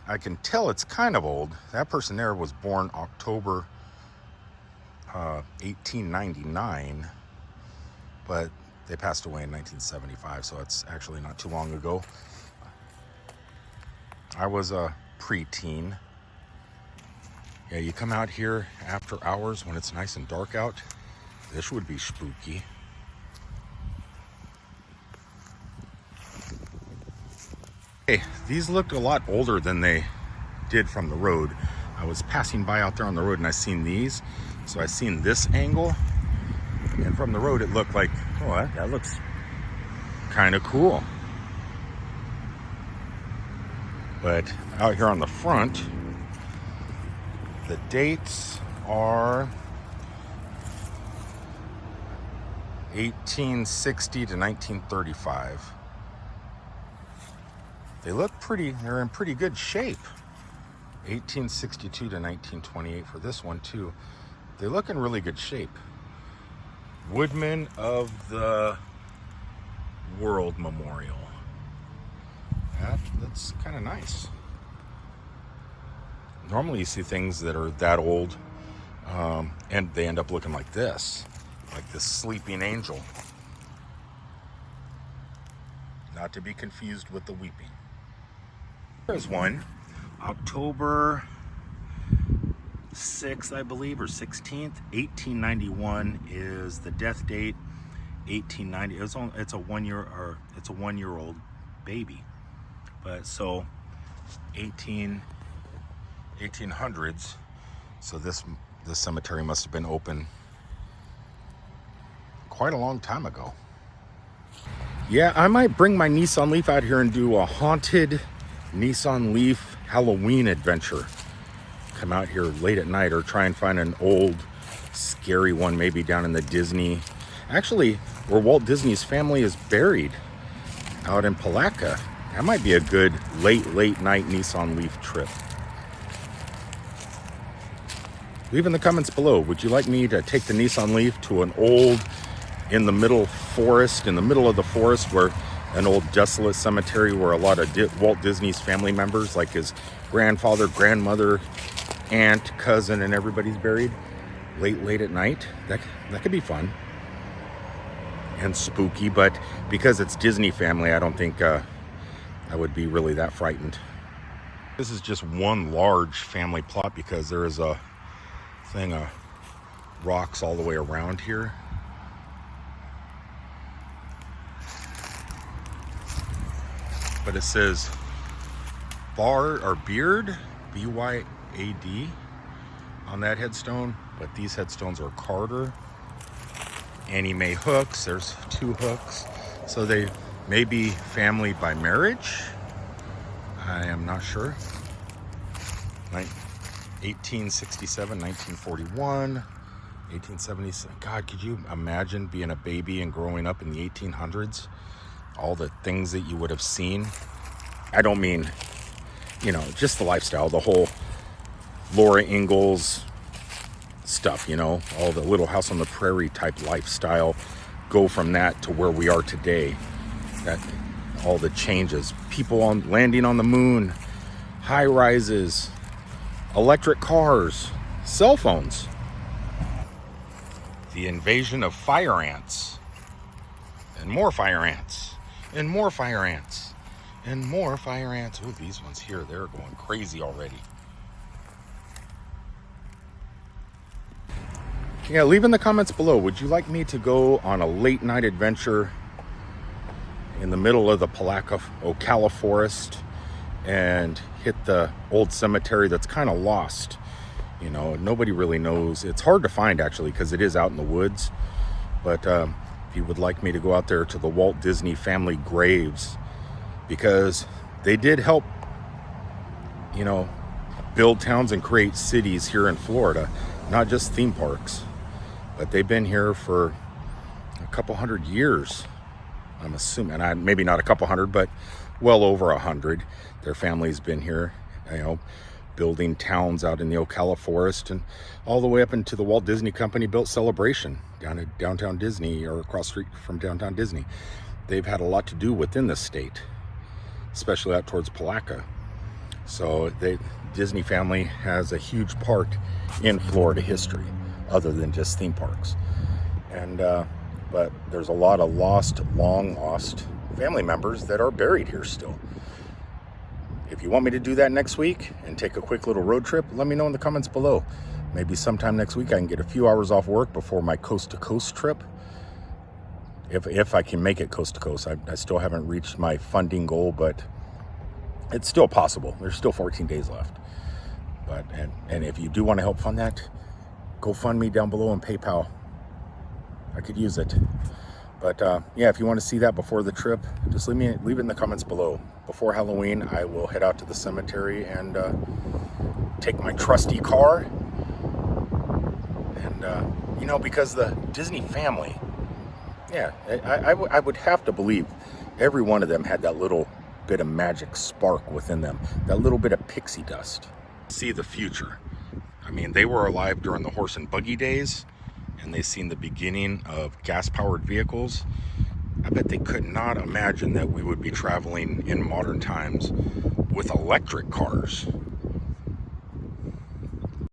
I can tell it's kind of old. That person there was born October 1899, but they passed away in 1975, so it's actually not too long ago. I was a preteen. Yeah, you come out here after hours when it's nice and dark out. This would be spooky. Hey, these looked a lot older than they did from the road. I was passing by out there on the road and I seen these. So I seen this angle, and from the road it looked like, oh, that looks kind of cool. But out here on the front, the dates are 1860 to 1935. They look pretty, they're in pretty good shape. 1862 to 1928 for this one too. They look in really good shape. Woodman of the World Memorial. That's kind of nice. Normally you see things that are that old and they end up looking like this sleeping angel. Not to be confused with the weeping. There's one, October 6th, I believe, or 16th, 1891 is the death date. 1890. It's a 1 year, or it's a 1 year old baby. But so 1800s. So this cemetery must have been open quite a long time ago. Yeah, I might bring my Nissan Leaf out here and do a haunted Nissan Leaf Halloween adventure. Come out here late at night or try and find an old scary one, maybe down in the Disney, actually where Walt Disney's family is buried, out in Palatka. That might be a good late night Nissan Leaf trip. Leave in the comments below, would you like me to take the Nissan Leaf to an old, in the middle of the forest, where an old desolate cemetery where a lot of Walt Disney's family members, like his grandfather, grandmother, aunt, cousin, and everybody's buried late at night? That could be fun and spooky, but because it's Disney family, I don't think I would be really that frightened. This is just one large family plot because there is a thing of rocks all the way around here. But it says Beard, B-Y-A-D, on that headstone. But these headstones are Carter. Annie Mae Hooks, there's 2 Hooks. So they may be family by marriage. I am not sure. 1867, 1941, 1876. God, could you imagine being a baby and growing up in the 1800s? All the things that you would have seen. I don't mean, just the lifestyle, the whole Laura Ingalls stuff, all the Little House on the Prairie type lifestyle. Go from that to where we are today. That all the changes, people landing on the moon, high rises, electric cars, cell phones, the invasion of fire ants, and more fire ants. And more fire ants. And more fire ants. Oh, these ones here, they're going crazy already. Yeah, leave in the comments below. Would you like me to go on a late night adventure in the middle of the Palatka, Ocala forest and hit the old cemetery that's kind of lost? Nobody really knows. It's hard to find, actually, because it is out in the woods. But you would like me to go out there to the Walt Disney family graves, because they did help, build towns and create cities here in Florida, not just theme parks, but they've been here for a couple hundred years, I'm assuming. And maybe not a couple hundred, but well over 100. Their family's been here, building towns out in the Ocala forest, and all the way up into the Walt Disney Company built Celebration down at downtown Disney, or across the street from downtown Disney. They've had a lot to do within the state, especially out towards Palatka. So Disney family has a huge part in Florida history, other than just theme parks. And but there's a lot of long lost family members that are buried here still. If you want me to do that next week and take a quick little road trip, let me know in the comments below. Maybe sometime next week I can get a few hours off work before my coast to coast trip. If I can make it coast to coast. I still haven't reached my funding goal, but it's still possible. There's still 14 days left. But and if you do want to help fund that, go fund me down below on PayPal. I could use it. But yeah, if you want to see that before the trip, just leave it in the comments below. Before Halloween, I will head out to the cemetery and take my trusty car. And you know, because the Disney family, yeah, I would have to believe every one of them had that little bit of magic spark within them, that little bit of pixie dust. See the future. I mean, they were alive during the horse and buggy days, and they've seen the beginning of gas-powered vehicles. I bet they could not imagine that we would be traveling in modern times with electric cars.